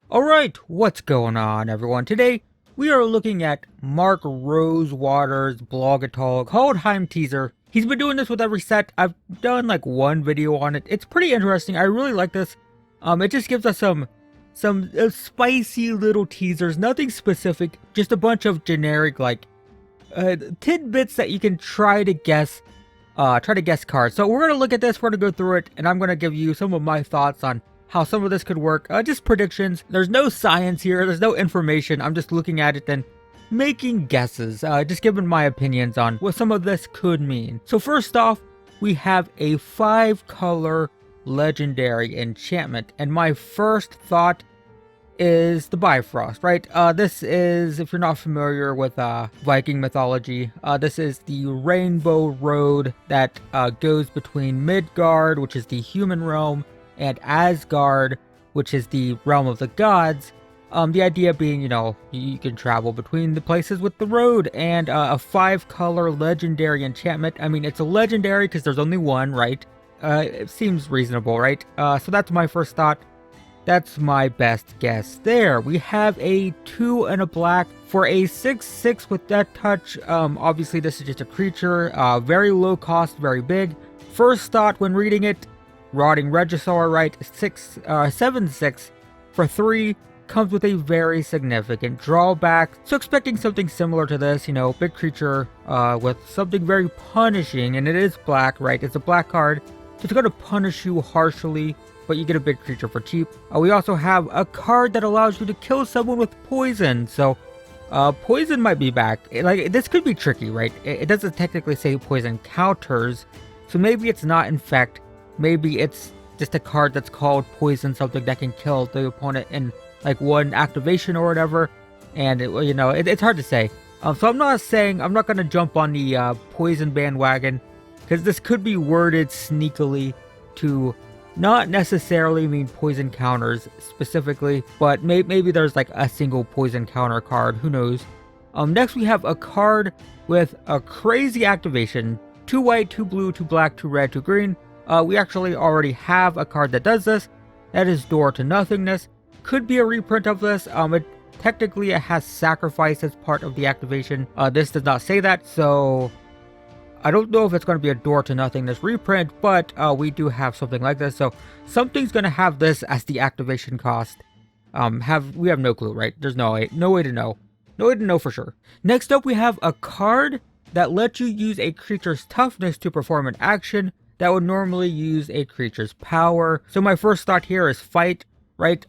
Alright, what's going on everyone? Today, we are looking at Mark Rosewater's Blogatog Kaldheim teaser. He's been doing this with every set. I've done like one video on it. It's pretty interesting. I really like this. It just gives us some spicy little teasers. Nothing specific, just a bunch of generic tidbits that you can try to guess cards. So we're gonna look at this, we're gonna go through it, and I'm gonna give you some of my thoughts on how some of this could work. Just predictions. There's no science here, there's no information. I'm just looking at it and making guesses, just giving my opinions on what some of this could mean. So first off, we have a 5-color legendary enchantment, and my first thought is the Bifrost, right? This is, if you're not familiar with Viking mythology, this is the rainbow road that goes between Midgard, which is the human realm, and Asgard, which is the realm of the gods. The idea being, you can travel between the places with the road, and a 5-color legendary enchantment. I mean, it's a legendary because there's only one, right? It seems reasonable, right? So that's my first thought. That's my best guess there. We have a 2 and a black for a 6/6 with Death Touch. Obviously this is just a creature, very low cost, very big. First thought when reading it, Rotting Regisaur, right? 7/6 for 3 comes with a very significant drawback. So expecting something similar to this, big creature with something very punishing, and it is black, right? It's a black card, so it's going to punish you harshly, but you get a big creature for cheap. We also have a card that allows you to kill someone with poison, so poison might be back. This could be tricky, right? It doesn't technically say poison counters, so maybe it's not infect. Maybe it's just a card that's called poison, something that can kill the opponent in like one activation or whatever. And it's hard to say. So I'm not going to jump on the poison bandwagon, because this could be worded sneakily to not necessarily mean poison counters specifically, but maybe there's like a single poison counter card, who knows. Next we have a card with a crazy activation: 2 white, 2 blue, 2 black, 2 red, 2 green. We actually already have a card that does this. That is Door to Nothingness. Could be a reprint of this. Technically it has sacrifice as part of the activation. This does not say that, so I don't know if it's going to be a Door to Nothingness reprint, but we do have something like this. So something's going to have this as the activation cost. We have no clue, right? There's no way to know. No way to know for sure. Next up, we have a card that lets you use a creature's toughness to perform an action that would normally use a creature's power. So my first thought here is fight, right?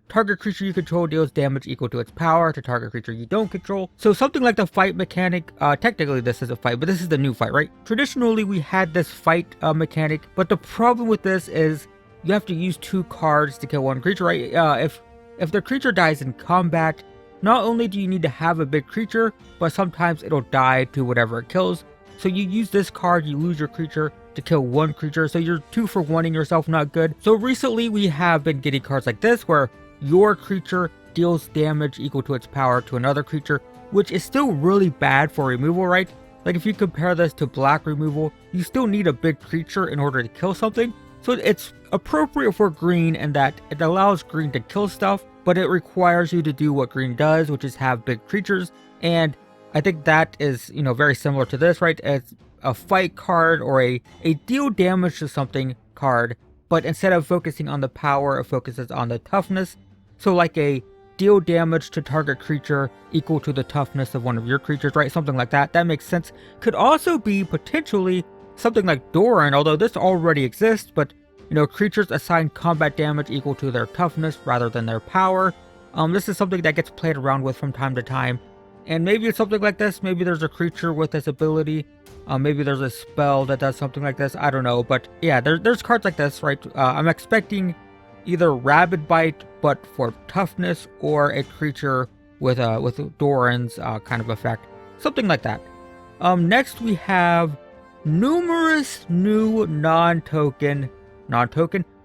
Target creature you control deals damage equal to its power to target creature you don't control. So something like the fight mechanic. Technically this is a fight, but this is the new fight, right? Traditionally we had this fight mechanic, but the problem with this is you have to use 2 cards to kill one creature, right? If the creature dies in combat, not only do you need to have a big creature, but sometimes it'll die to whatever it kills. So you use this card, you lose your creature to kill one creature, so you're 2 for 1ing yourself, not good. So recently we have been getting cards like this where your creature deals damage equal to its power to another creature, which is still really bad for removal, right? Like if you compare this to black removal, you still need a big creature in order to kill something. So it's appropriate for green in that it allows green to kill stuff, but it requires you to do what green does, which is have big creatures. And I think that is, very similar to this, right? It's a fight card or a deal damage to something card, but instead of focusing on the power, it focuses on the toughness. So like a deal damage to target creature equal to the toughness of one of your creatures, right? Something like that. That makes sense. Could also be potentially something like Doran, although this already exists, but creatures assign combat damage equal to their toughness rather than their power. This is something that gets played around with from time to time. And maybe it's something like this. Maybe there's a creature with this ability. Maybe there's a spell that does something like this. I don't know. But yeah, there's cards like this, right? I'm expecting either Rabid Bite, but for toughness, or a creature with Doran's kind of effect. Something like that. Next we have numerous new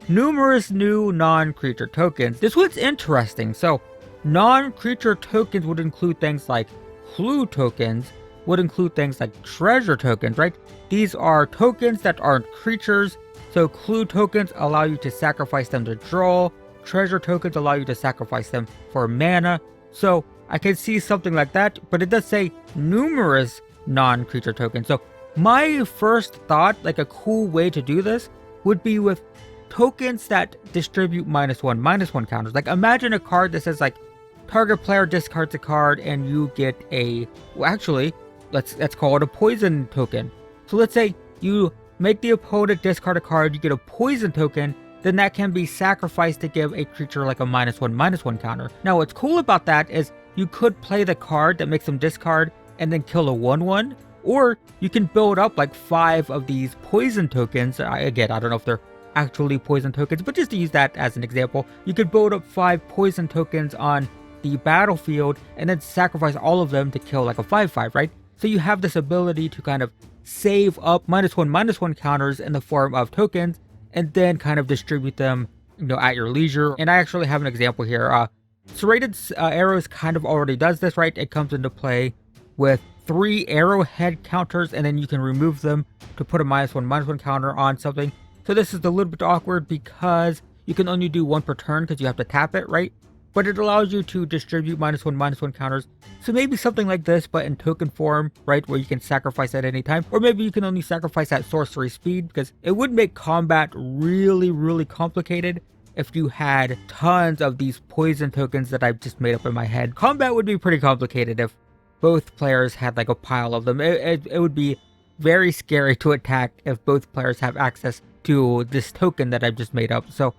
numerous new non-creature tokens. This one's interesting. So non-creature tokens would include things like clue tokens, would include things like treasure tokens, right? These are tokens that aren't creatures. So clue tokens allow you to sacrifice them to draw. treasure tokens allow you to sacrifice them for mana. So I can see something like that, but it does say numerous non-creature tokens. So my first thought, like a cool way to do this, would be with tokens that distribute -1/-1 counters. Like imagine a card that says like target player discards a card and you get a, well, actually, let's call it a poison token. So let's say you make the opponent discard a card, you get a poison token, then that can be sacrificed to give a creature like a -1/-1 counter. Now what's cool about that is you could play the card that makes them discard and then kill a 1/1, or you can build up like 5 of these poison tokens. Again, I don't know if they're actually poison tokens, but just to use that as an example, you could build up 5 poison tokens on the battlefield and then sacrifice all of them to kill like a 5/5, right? So you have this ability to kind of save up -1/-1 counters in the form of tokens and then kind of distribute them, at your leisure. And I actually have an example here. Serrated Arrows kind of already does this, right? It comes into play with 3 arrowhead counters, and then you can remove them to put a -1/-1 counter on something. So this is a little bit awkward because you can only do 1 per turn because you have to tap it, right? But it allows you to distribute -1/-1 counters. So maybe something like this, but in token form, right? Where you can sacrifice at any time. Or maybe you can only sacrifice at sorcery speed, because it would make combat really, really complicated if you had tons of these poison tokens that I've just made up in my head. Combat would be pretty complicated if both players had like a pile of them. It would be very scary to attack if both players have access to this token that I've just made up. So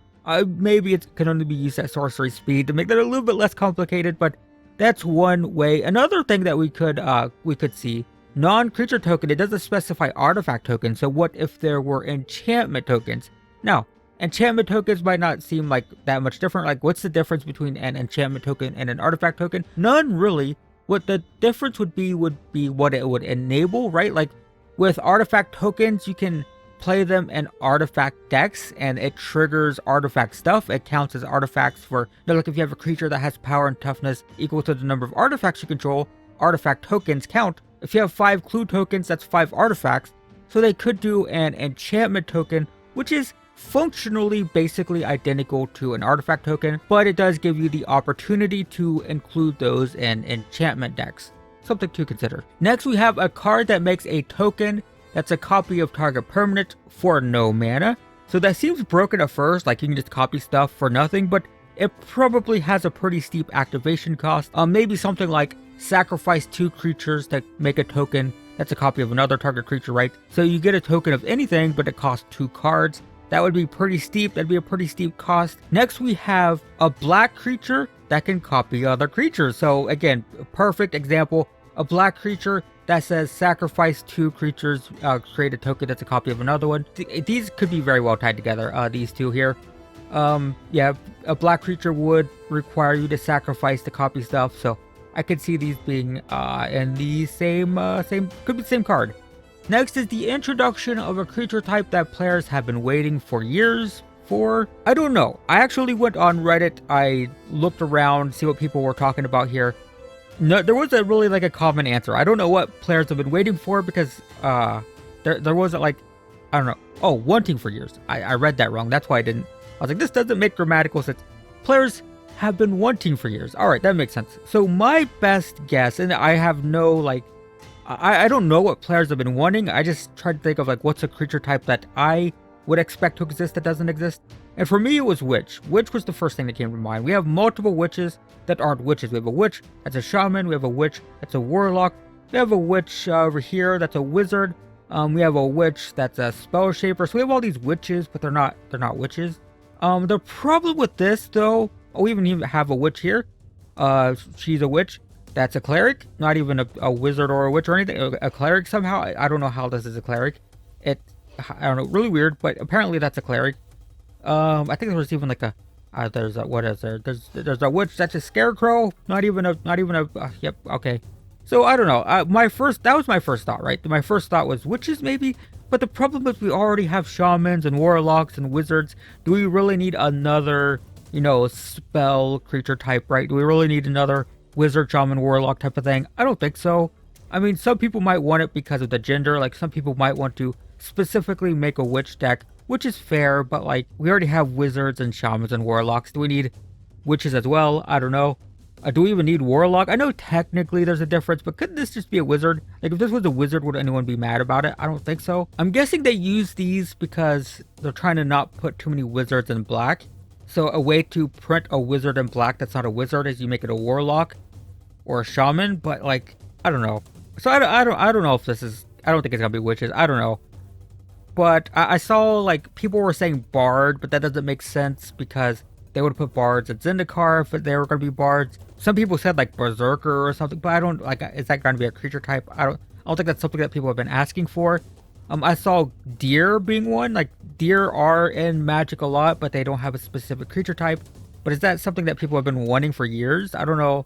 maybe it can only be used at sorcery speed to make that a little bit less complicated, but that's one way. Another thing that we could see, non-creature token, it doesn't specify artifact tokens. So what if there were enchantment tokens? Now, enchantment tokens might not seem like that much different. Like, what's the difference between an enchantment token and an artifact token? None really. What the difference would be what it would enable, right? Like with artifact tokens, you can play them in artifact decks and it triggers artifact stuff. It counts as artifacts for, like if you have a creature that has power and toughness equal to the number of artifacts you control, artifact tokens count. If you have 5 clue tokens, that's 5 artifacts. So they could do an enchantment token, which is functionally basically identical to an artifact token, but it does give you the opportunity to include those in enchantment decks. Something to consider. Next, we have a card that makes a token that's a copy of target permanent for no mana. So that seems broken at first, like you can just copy stuff for nothing, but it probably has a pretty steep activation cost. Maybe something like sacrifice 2 creatures to make a token that's a copy of another target creature, right? So you get a token of anything, but it costs 2 cards. That would be pretty steep. That'd be a pretty steep cost. Next, we have a black creature that can copy other creatures. So again, perfect example, a black creature that says sacrifice 2 creatures, create a token that's a copy of another one. These could be very well tied together, these two here. Yeah, a black creature would require you to sacrifice to copy stuff. So I could see these being in the could be the same card. Next is the introduction of a creature type that players have been waiting for years for. I don't know. I actually went on Reddit. I looked around, see what people were talking about here. No, there wasn't really like a common answer. I don't know what players have been waiting for because there wasn't like, I don't know. Oh, wanting for years. I read that wrong. That's why I didn't. I was like, this doesn't make grammatical sense. Players have been wanting for years. All right, that makes sense. So my best guess, and I have no like, I don't know what players have been wanting. I just tried to think of like what's a creature type that I would expect to exist that doesn't exist. And for me, it was witch. Witch was the first thing that came to mind. We have multiple witches that aren't witches. We have a witch that's a shaman. We have a witch that's a warlock. We have a witch over here that's a wizard. We have a witch that's a spell shaper. So we have all these witches, but they're not witches. The problem with this though, we even have a witch here. She's a witch. That's a cleric, not even a wizard or a witch or anything. A cleric somehow. I don't know how this is a cleric. I don't know, really weird, but apparently that's a cleric. I think there was even like there's a witch that's a scarecrow. Not even a. Yep. Okay. So I don't know. That was my first thought, right? My first thought was witches maybe, but the problem is we already have shamans and warlocks and wizards. Do we really need another, spell creature type, right? Do we really need another wizard, shaman, warlock type of thing? I don't think so. I mean, some people might want it because of the gender. Like some people might want to specifically make a witch deck which is fair, but like, we already have wizards and shamans and warlocks. Do we need witches as well? I don't know. Do we even need warlock? I know technically there's a difference, but couldn't this just be a wizard? Like, if this was a wizard, would anyone be mad about it? I don't think so. I'm guessing they use these because they're trying to not put too many wizards in black. So a way to print a wizard in black that's not a wizard is you make it a warlock or a shaman, but like, I don't know. So I don't know if this is, I don't think it's gonna be witches. I don't know. But I saw like people were saying bard, but that doesn't make sense because they would put bards at Zendikar if they were going to be bards. Some people said like berserker or something, but I don't like. Is that going to be a creature type? I don't think that's something that people have been asking for. I saw deer being one. Like, deer are in Magic a lot, but they don't have a specific creature type. But is that something that people have been wanting for years? I don't know.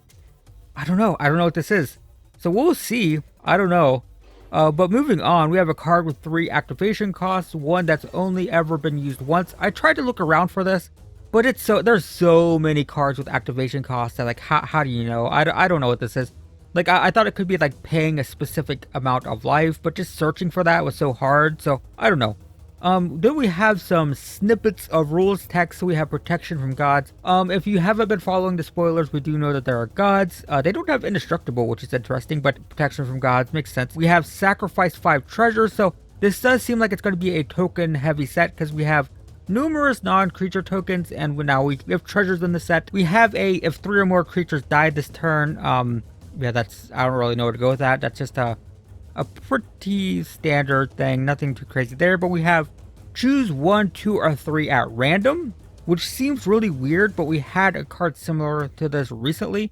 I don't know what this is. So we'll see. I don't know. But moving on, we have a card with 3 activation costs, one that's only ever been used once. I tried to look around for this, but there's so many cards with activation costs that like, how do you know? I don't know what this is. Like, I thought it could be like paying a specific amount of life, but just searching for that was so hard, so I don't know. Then we have some snippets of rules text. So we have protection from gods. If you haven't been following the spoilers, we do know that there are gods. They don't have indestructible, which is interesting, but protection from gods makes sense. We have sacrifice 5 treasures. So this does seem like it's going to be a token heavy set because we have numerous non-creature tokens, and now we have treasures in the set. We have if 3 or more creatures die this turn. Yeah, I don't really know where to go with that. That's just a pretty standard thing, nothing too crazy there. But we have choose 1, 2, or 3 at random, which seems really weird, but we had a card similar to this recently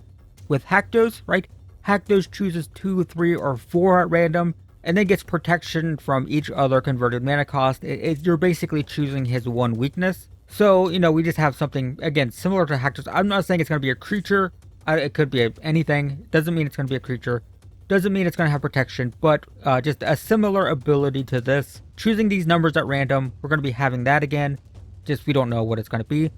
with Haktos, right? Haktos chooses 2, 3, or 4 at random, and then gets protection from each other converted mana cost. You're basically choosing his one weakness. So, we just have something, again, similar to Haktos. I'm not saying it's going to be a creature. It could be anything. Doesn't mean it's going to be a creature. Doesn't mean it's going to have protection, but just a similar ability to this. Choosing these numbers at random, we're going to be having that again. Just we don't know what it's going to be.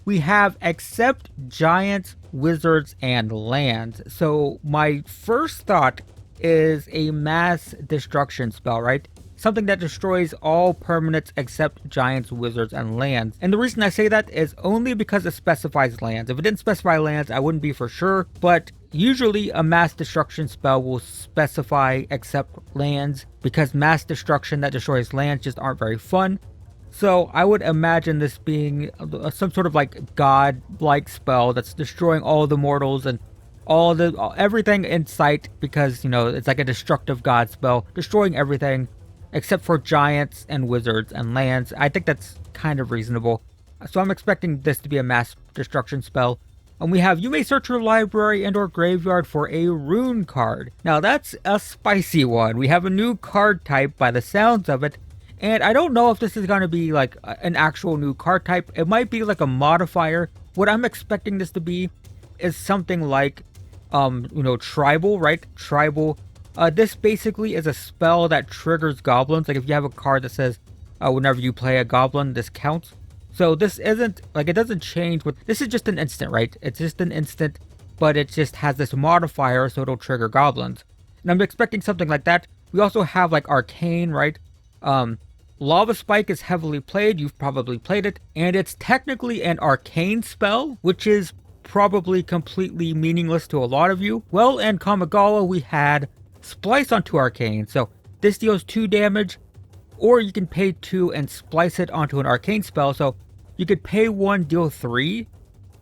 We have accept giants, wizards, and lands. So my first thought is a mass destruction spell, right? Something that destroys all permanents except giants, wizards, and lands. And the reason I say that is only because it specifies lands. If it didn't specify lands, I wouldn't be for sure, but usually a mass destruction spell will specify except lands, because mass destruction that destroys lands just aren't very fun. So I would imagine this being some sort of like god-like spell that's destroying all the mortals and everything in sight, because it's like a destructive god spell, destroying everything except for giants and wizards and lands. I think that's kind of reasonable. So I'm expecting this to be a mass destruction spell. And we have, you may search your library and or graveyard for a rune card. Now that's a spicy one. We have a new card type by the sounds of it. And I don't know if this is going to be like an actual new card type. It might be like a modifier. What I'm expecting this to be is something like, tribal, right? Tribal. This basically is a spell that triggers goblins. Like if you have a card that says, whenever you play a goblin, this counts. So this isn't, like, it doesn't change with, this is just an instant, right? It's just an instant, but it just has this modifier, so it'll trigger goblins. And I'm expecting something like that. We also have like arcane, right? Lava Spike is heavily played. You've probably played it. And it's technically an arcane spell, which is probably completely meaningless to a lot of you. Well, in Kamigawa, we had Splice onto arcane. So this deals 2 damage, or you can pay 2 and splice it onto an arcane spell. So you could pay 1, deal 3,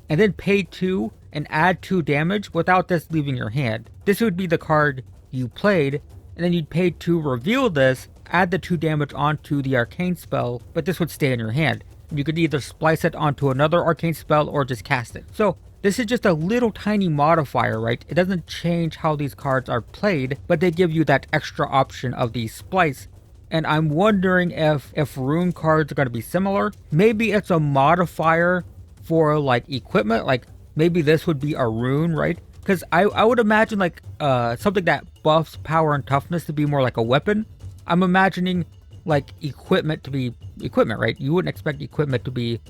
and then pay 2 and add 2 damage without this leaving your hand. This would be the card you played, and then you'd pay 2, reveal this, add the 2 damage onto the arcane spell, but this would stay in your hand. You could either splice it onto another arcane spell or just cast it. So this is just a little tiny modifier, right? It doesn't change how these cards are played, but they give you that extra option of the splice. And I'm wondering if rune cards are going to be similar. Maybe it's a modifier for like equipment. Like maybe this would be a rune, right? Because I would imagine like something that buffs power and toughness to be more like a weapon. I'm imagining like equipment to be equipment, right? You wouldn't expect equipment to be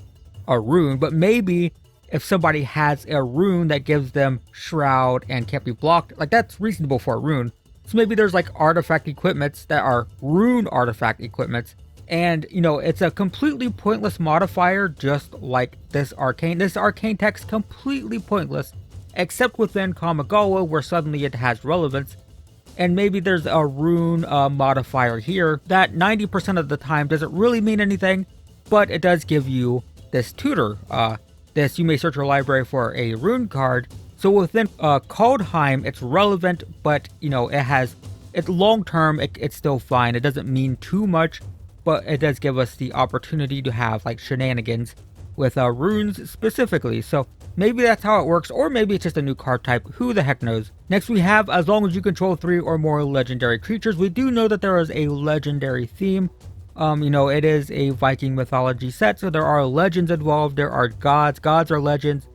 a rune, but maybe if somebody has a rune that gives them shroud and can't be blocked, like that's reasonable for a rune. So maybe there's like artifact equipments that are rune artifact equipments, And, you know, it's a completely pointless modifier, just like this arcane. This arcane text completely pointless, except within Kamigawa, where suddenly it has relevance. And maybe there's a rune modifier here that 90% of the time doesn't really mean anything, but it does give you this tutor. This, you may search your library for a rune card. So within Kaldheim, it's relevant, but, you know, it's long term, it's still fine. It doesn't mean too much, but it does give us the opportunity to have like shenanigans with runes specifically. So maybe that's how it works, or maybe it's just a new card type, who the heck knows. Next we have, as long as you control 3 or more legendary creatures. We do know that there is a legendary theme. You know, it is a Viking mythology set, so there are legends involved, there are gods are legends.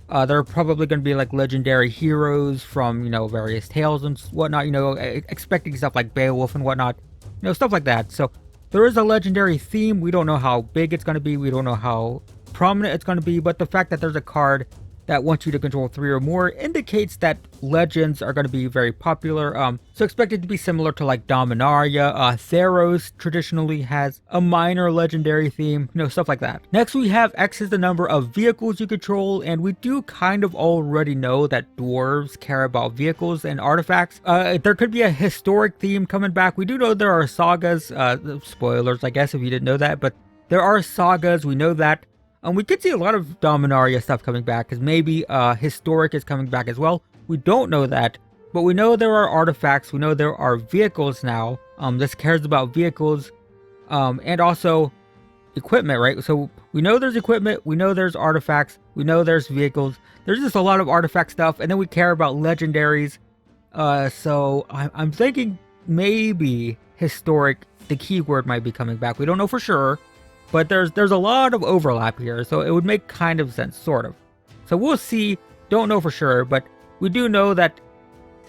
There are probably going to be like legendary heroes from, you know, various tales and whatnot, you know, expecting stuff like Beowulf and whatnot, you know, stuff like that. So there is a legendary theme. We don't know how big it's going to be, we don't know how prominent it's going to be, but the fact that there's a card that wants you to control 3 or more indicates that legends are going to be very popular. So expect it to be similar to like Dominaria. Theros traditionally has a minor legendary theme, you know, stuff like that. Next we have X is the number of vehicles you control, and we do kind of already know that dwarves care about vehicles and artifacts. There could be a historic theme coming back. We do know there are sagas, spoilers I guess if you didn't know that, but there are sagas, we know that. We could see a lot of Dominaria stuff coming back, because maybe historic is coming back as well. We don't know that, but we know there are artifacts, we know there are vehicles now. This cares about vehicles, and also equipment, right? So we know there's equipment, we know there's artifacts, we know there's vehicles. There's just a lot of artifact stuff, and then we care about legendaries. So I'm thinking maybe historic, the keyword might be coming back. We don't know for sure. But there's a lot of overlap here, so it would make kind of sense, sort of. So we'll see, don't know for sure, but we do know that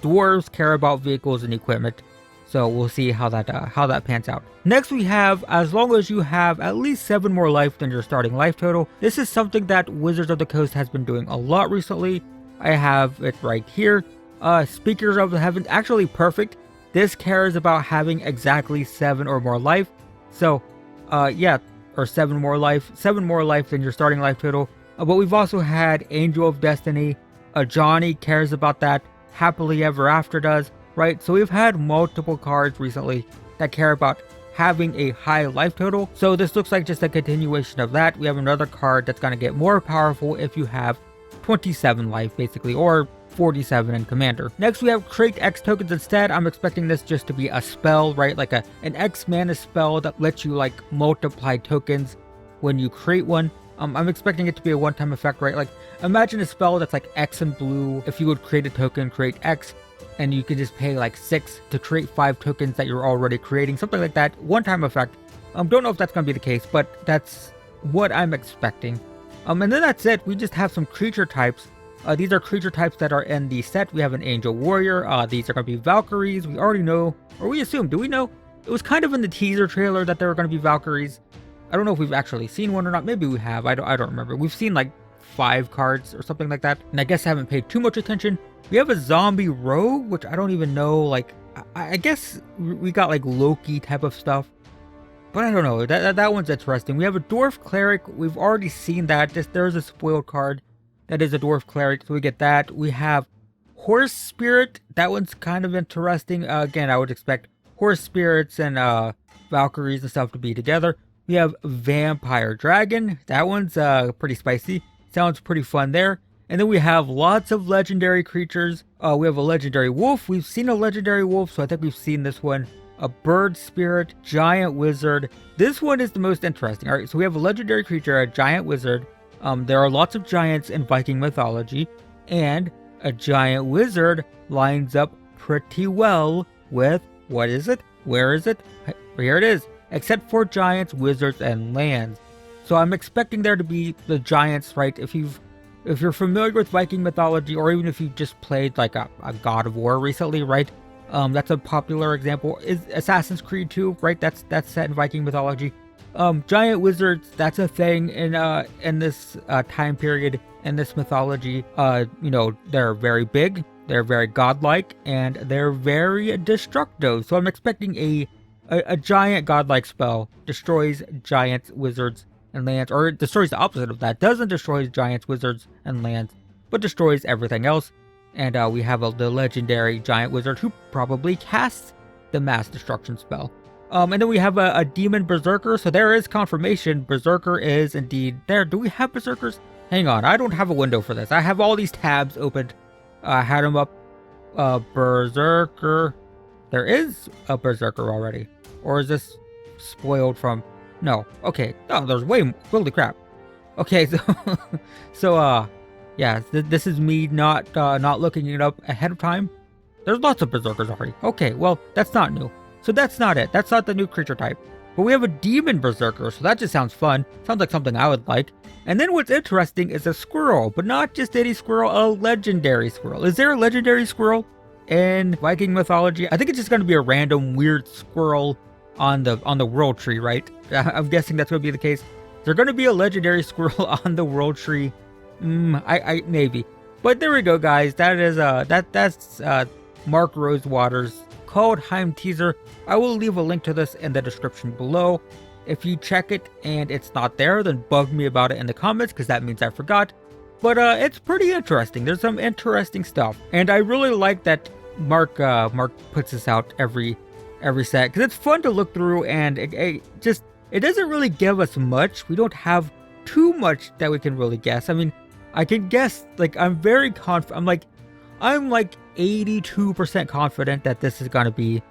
dwarves care about vehicles and equipment. So we'll see how that pans out. Next we have, as long as you have at least 7 more life than your starting life total. This is something that Wizards of the Coast has been doing a lot recently. I have it right here. Speakers of the Heavens, actually perfect. This cares about having exactly 7 or more life. So, yeah. Or 7 more life than your starting life total. But we've also had Angel of Destiny. Johnny cares about that. Happily Ever After does, right? So we've had multiple cards recently that care about having a high life total. So this looks like just a continuation of that. We have another card that's going to get more powerful if you have 27 life, basically, or 47 in Commander. Next we have Create X tokens instead. I'm expecting this just to be a spell, right? Like an X mana spell that lets you like multiply tokens when you create one. I'm expecting it to be a one-time effect, right? Like imagine a spell that's like X and blue. If you would create a token, create X, and you could just pay like 6 to create 5 tokens that you're already creating, something like that. One-time effect. Don't know if that's going to be the case, but that's what I'm expecting. And then that's it. We just have some creature types. These are creature types that are in the set. We have an Angel Warrior. These are going to be Valkyries. We already know, or we assume, do we know? It was kind of in the teaser trailer that there were going to be Valkyries. I don't know if we've actually seen one or not. Maybe we have. I don't remember. We've seen like 5 cards or something like that, and I guess I haven't paid too much attention. We have a Zombie Rogue, which I don't even know. Like, I guess we got like Loki type of stuff, but I don't know. That one's interesting. We have a Dwarf Cleric. We've already seen that. There's a spoiled card. That is a Dwarf Cleric, so we get that. We have Horse Spirit. That one's kind of interesting. Again, I would expect Horse Spirits and Valkyries and stuff to be together. We have Vampire Dragon. That one's pretty spicy. Sounds pretty fun there. And then we have lots of legendary creatures. We have a legendary wolf. We've seen a legendary wolf, so I think we've seen this one. A Bird Spirit, Giant Wizard. This one is the most interesting. All right, so we have a legendary creature, a Giant Wizard. There are lots of giants in Viking mythology, and a giant wizard lines up pretty well with, what is it? Where is it? Here it is. Except for giants, wizards, and lands. So I'm expecting there to be the giants, right? If you're familiar with Viking mythology, or even if you've just played like a God of War recently, right? That's a popular example. Is Assassin's Creed 2, right? That's set in Viking mythology. Giant wizards, that's a thing in this time period, in this mythology. You know, they're very big, they're very godlike, and they're very destructive. So I'm expecting a a giant godlike spell. Destroys giants, wizards, and lands. Or it destroys the opposite of that. Doesn't destroy giants, wizards, and lands, but destroys everything else. And we have the legendary giant wizard who probably casts the mass destruction spell. And then we have a demon berserker. So there is confirmation. Berserker is indeed there. Do we have berserkers? Hang on. I don't have a window for this. I have all these tabs opened. I had them up. Berserker. There is a berserker already. Or is this spoiled from... No. Okay. Oh, there's way more. Holy crap. Okay. So, yeah, this is me not looking it up ahead of time. There's lots of berserkers already. Okay, well, that's not new. So that's not it. That's not the new creature type. But we have a demon berserker, so that just sounds fun. Sounds like something I would like. And then what's interesting is a squirrel, but not just any squirrel, a legendary squirrel. Is there a legendary squirrel in Viking mythology? I think it's just going to be a random weird squirrel on the world tree, right? I'm guessing that's going to be the case. Is there going to be a legendary squirrel on the world tree? I maybe. But there we go, guys. That is that's Mark Rosewater's Kaldheim teaser. I will leave a link to this in the description below. If you check it and it's not there, then bug me about it in the comments, because that means I forgot. But it's pretty interesting. There's some interesting stuff, and I really like that Mark puts this out every set, because it's fun to look through, and it doesn't really give us much. We don't have too much that we can really guess. I mean, I can guess, like, I'm very confident. I'm like 82% confident that this is going to be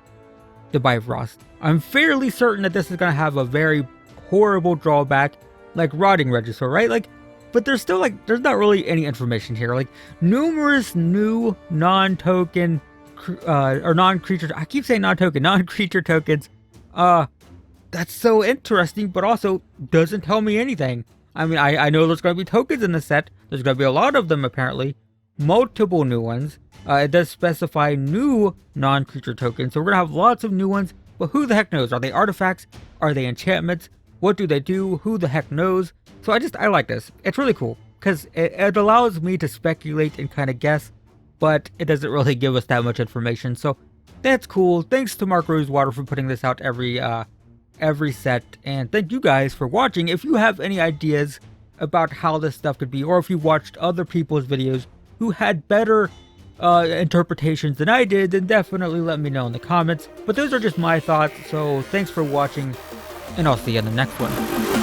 the Bifrost. I'm fairly certain that this is going to have a very horrible drawback, like Rotting Regisaur, right? Like, but there's still, like, there's not really any information here. Like, numerous new non-token, or non-creature, I keep saying non-token, non-creature tokens. That's so interesting, but also doesn't tell me anything. I mean, I know there's going to be tokens in the set. There's going to be a lot of them, apparently. Multiple new ones. It does specify new non-creature tokens, so we're going to have lots of new ones, but who the heck knows? Are they artifacts? Are they enchantments? What do they do? Who the heck knows? So I like this. It's really cool, because it allows me to speculate and kind of guess, but it doesn't really give us that much information, so that's cool. Thanks to Mark Rosewater for putting this out every set, and thank you guys for watching. If you have any ideas about how this stuff could be, or if you watched other people's videos who had better interpretations than I did, then definitely let me know in the comments. But those are just my thoughts, so thanks for watching, and I'll see you in the next one.